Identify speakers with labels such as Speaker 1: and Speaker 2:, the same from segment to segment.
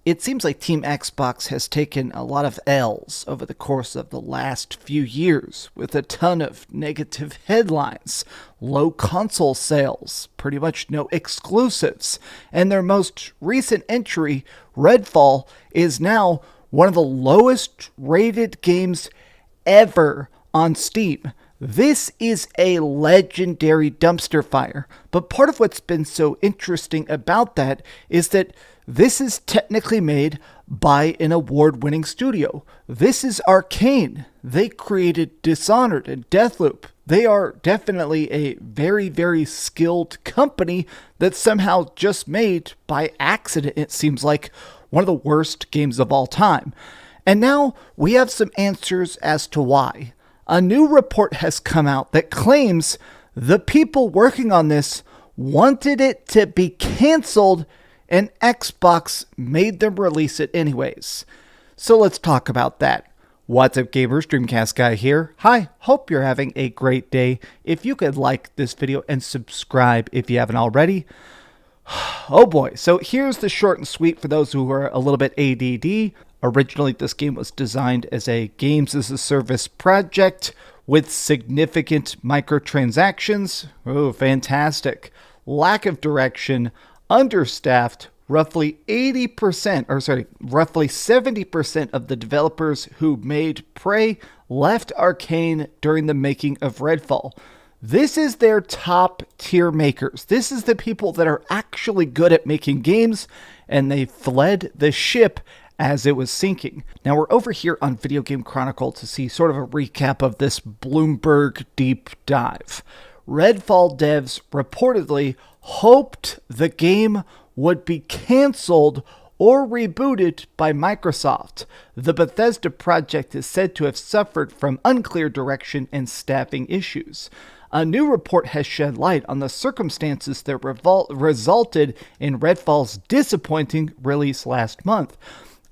Speaker 1: It seems like Team Xbox has taken a lot of L's over the course of the last few years, with a ton of negative headlines, low console sales, pretty much no exclusives, and their most recent entry, Redfall, is now one of the lowest rated games ever on Steam. This is a legendary dumpster fire, but part of what's been so interesting about that is that this is technically made by an award-winning studio. This is Arkane. They created Dishonored and Deathloop. They are definitely a very, very skilled company that somehow just made, by accident it seems like, one of the worst games of all time. And now we have some answers as to why. A new report has come out that claims the people working on this wanted it to be canceled and Xbox made them release it anyways. So let's talk about that. What's up, gamers? DreamcastGuy here. Hi, hope you're having a great day. If you could like this video and subscribe if you haven't already. Oh boy, so here's the short and sweet for those who are a little bit ADD. Originally, this game was designed as a games as a service project with significant microtransactions. Oh, fantastic. Lack of direction, understaffed. Roughly 70% of the developers who made Prey left Arkane during the making of Redfall. This is their top tier makers. This is the people that are actually good at making games, and they fled the ship as it was sinking. Now we're over here on Video Game Chronicle to see sort of a recap of this Bloomberg deep dive. Redfall devs reportedly hoped the game would be canceled or rebooted by Microsoft. The Bethesda project is said to have suffered from unclear direction and staffing issues. A new report has shed light on the circumstances that resulted in Redfall's disappointing release last month.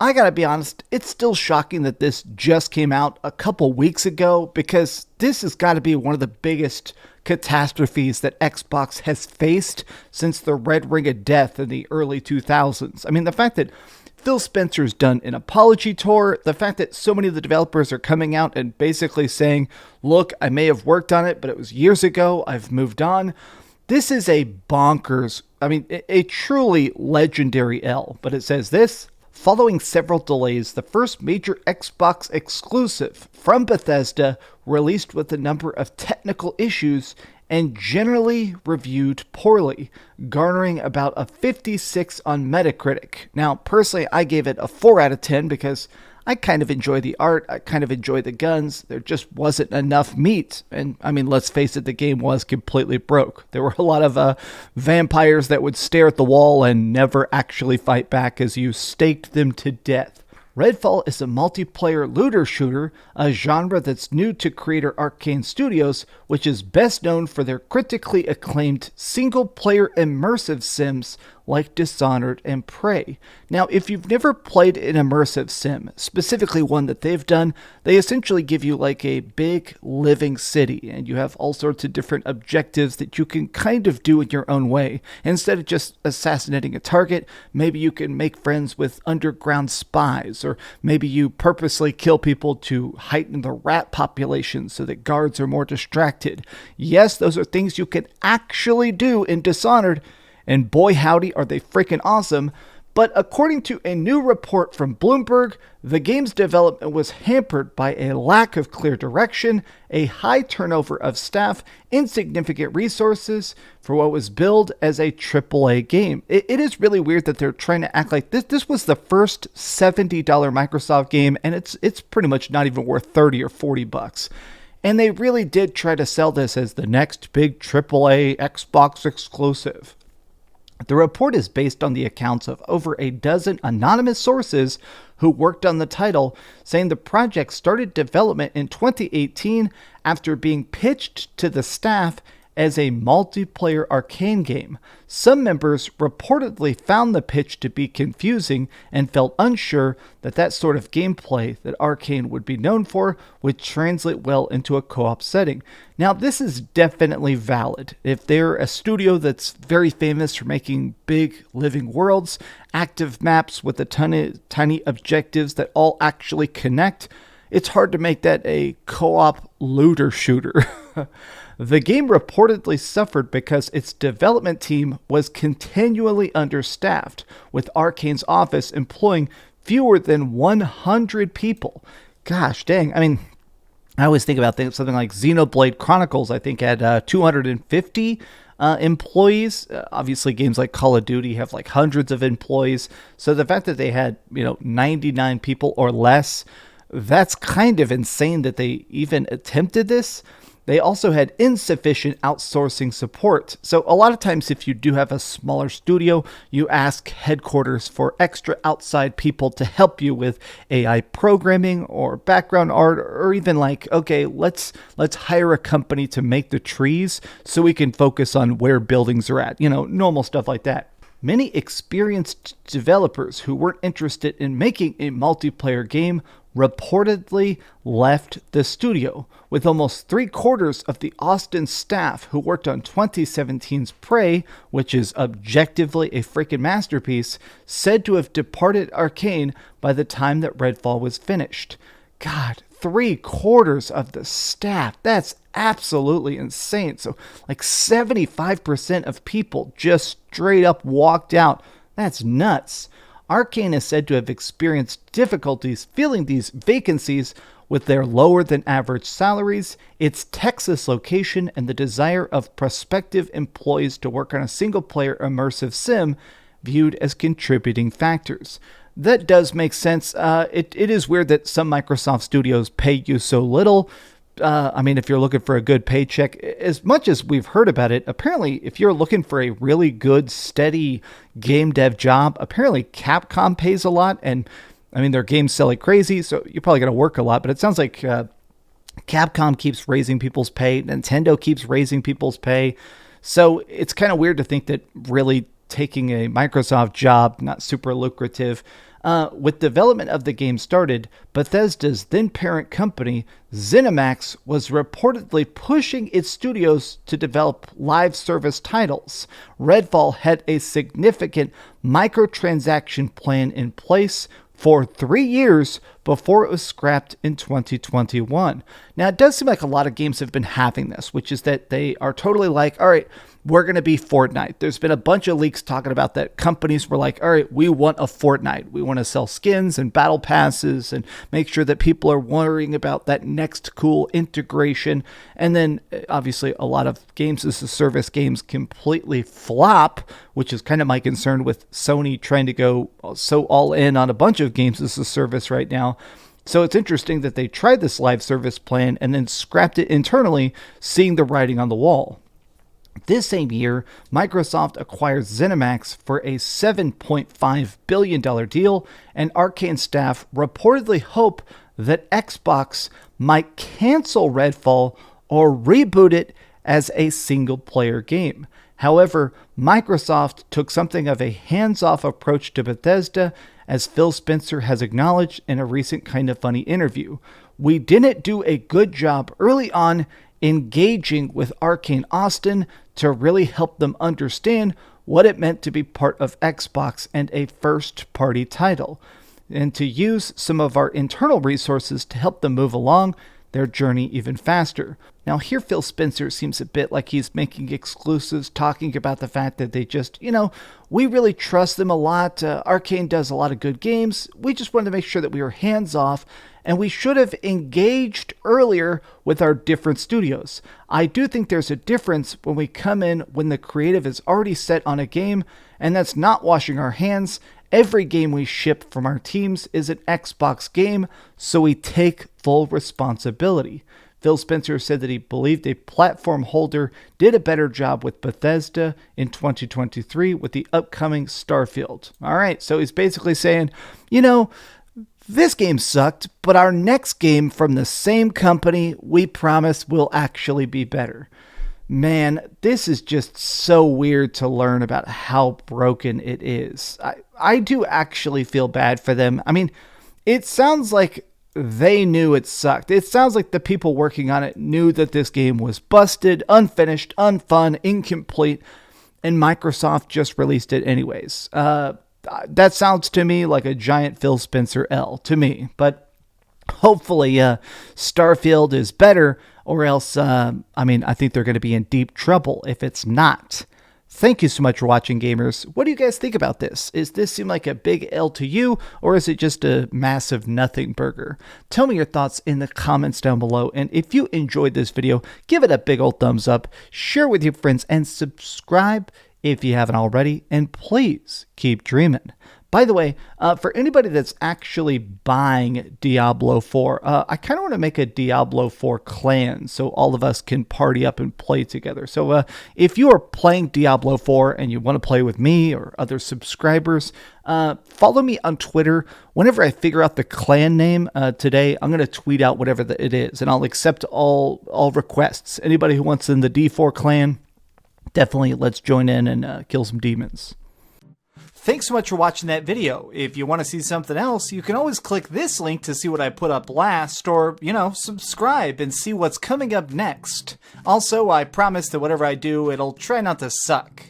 Speaker 1: I gotta be honest, it's still shocking that this just came out a couple weeks ago, because this has got to be one of the biggest catastrophes that Xbox has faced since the Red Ring of Death in the early 2000s. I mean, the fact that Phil Spencer's done an apology tour, the fact that so many of the developers are coming out and basically saying, look, I may have worked on it, but it was years ago, I've moved on. This is a bonkers, a truly legendary L, but it says this. Following several delays, the first major Xbox exclusive from Bethesda released with a number of technical issues and generally reviewed poorly, garnering about a 56 on Metacritic. Now, personally, I gave it a 4 out of 10 because I kind of enjoy the art, I kind of enjoy the guns, there just wasn't enough meat. And let's face it, the game was completely broke. There were a lot of vampires that would stare at the wall and never actually fight back as you staked them to death. Redfall is a multiplayer looter shooter, a genre that's new to creator Arkane Studios, which is best known for their critically acclaimed single-player immersive sims like Dishonored and Prey. Now, if you've never played an immersive sim, specifically one that they've done, they essentially give you like a big living city, and you have all sorts of different objectives that you can kind of do in your own way. Instead of just assassinating a target, maybe you can make friends with underground spies, or maybe you purposely kill people to heighten the rat population so that guards are more distracted. Yes, those are things you can actually do in Dishonored, and boy howdy are they freaking awesome. But according to a new report from Bloomberg, the game's development was hampered by a lack of clear direction, a high turnover of staff, insignificant resources for what was billed as a AAA game. It is really weird that they're trying to act like this was the first $70 Microsoft game, and it's pretty much not even worth 30 or 40 bucks. And they really did try to sell this as the next big AAA Xbox exclusive. The report is based on the accounts of over a dozen anonymous sources who worked on the title, saying the project started development in 2018 after being pitched to the staff as a multiplayer Arkane game. Some members reportedly found the pitch to be confusing and felt unsure that that sort of gameplay that Arkane would be known for would translate well into a co-op setting. Now, this is definitely valid. If they're a studio that's very famous for making big living worlds, active maps with a ton of tiny objectives that all actually connect, it's hard to make that a co-op looter shooter. The game reportedly suffered because its development team was continually understaffed, with Arkane's office employing fewer than 100 people. Gosh dang, I mean, I always think about something like Xenoblade Chronicles, I think had 250 employees. Obviously, games like Call of Duty have like hundreds of employees. So the fact that they had, 99 people or less, that's kind of insane that they even attempted this. They also had insufficient outsourcing support. So a lot of times if you do have a smaller studio, you ask headquarters for extra outside people to help you with AI programming or background art, or even like, okay, let's hire a company to make the trees so we can focus on where buildings are at, normal stuff like that. Many experienced developers who weren't interested in making a multiplayer game reportedly left the studio, with almost 3/4 of the Austin staff who worked on 2017's Prey, which is objectively a freaking masterpiece, said to have departed Arkane by the time that Redfall was finished. God, 3/4 of the staff. That's absolutely insane. So like 75% of people just straight up walked out. That's nuts. Arkane is said to have experienced difficulties filling these vacancies with their lower than average salaries, its Texas location, and the desire of prospective employees to work on a single player immersive sim viewed as contributing factors. That does make sense. It is weird that some Microsoft studios pay you so little. If you're looking for a good paycheck, as much as we've heard about it, apparently if you're looking for a really good, steady game dev job, apparently Capcom pays a lot. And their games sell like crazy, so you're probably going to work a lot. But it sounds like Capcom keeps raising people's pay. Nintendo keeps raising people's pay. So it's kind of weird to think that really taking a Microsoft job, not super lucrative. With development of the game started, Bethesda's then parent company, ZeniMax, was reportedly pushing its studios to develop live service titles. Redfall had a significant microtransaction plan in place for 3 years before it was scrapped in 2021. Now, it does seem like a lot of games have been having this, which is that they are totally like, all right, we're going to be Fortnite. There's been a bunch of leaks talking about that. Companies were like, all right, we want a Fortnite. We want to sell skins and battle passes and make sure that people are worrying about that next cool integration. And then obviously a lot of games as a service games completely flop, which is kind of my concern with Sony trying to go so all in on a bunch of games as a service right now. So it's interesting that they tried this live service plan and then scrapped it internally, seeing the writing on the wall. This same year, Microsoft acquired ZeniMax for a $7.5 billion deal, and Arkane staff reportedly hope that Xbox might cancel Redfall or reboot it as a single-player game. However, Microsoft took something of a hands-off approach to Bethesda, as Phil Spencer has acknowledged in a recent Kinda Funny interview. We didn't do a good job early on engaging with Arkane Austin to really help them understand what it meant to be part of Xbox and a first-party title, and to use some of our internal resources to help them move along their journey even faster. Now here Phil Spencer seems a bit like he's making exclusives, talking about the fact that they just, we really trust them a lot. Arkane does a lot of good games. We just wanted to make sure that we were hands off, and we should have engaged earlier with our different studios. I do think there's a difference when we come in when the creative is already set on a game, and that's not washing our hands. Every game we ship from our teams is an Xbox game, so we take full responsibility. Phil Spencer said that he believed a platform holder did a better job with Bethesda in 2023 with the upcoming Starfield. All right, so he's basically saying, this game sucked, but our next game from the same company, we promise, will actually be better. Man, this is just so weird to learn about how broken it is. I do actually feel bad for them. I mean, it sounds like they knew it sucked. It sounds like the people working on it knew that this game was busted, unfinished, unfun, incomplete, and Microsoft just released it anyways. That sounds to me like a giant Phil Spencer L to me, but hopefully Starfield is better, or else, I think they're going to be in deep trouble if it's not. Thank you so much for watching, gamers. What do you guys think about this? Is this seem like a big L to you, or is it just a massive nothing burger? Tell me your thoughts in the comments down below, and if you enjoyed this video, give it a big old thumbs up, share with your friends, and subscribe if you haven't already, and please keep dreaming. By the way, for anybody that's actually buying Diablo 4, I kind of want to make a Diablo 4 clan so all of us can party up and play together. So if you are playing Diablo 4 and you want to play with me or other subscribers, follow me on Twitter. Whenever I figure out the clan name today, I'm going to tweet out whatever it is, and I'll accept all requests. Anybody who wants in the D4 clan, definitely let's join in and kill some demons. Thanks so much for watching that video. If you want to see something else, you can always click this link to see what I put up last, or, subscribe and see what's coming up next. Also, I promise that whatever I do, it'll try not to suck.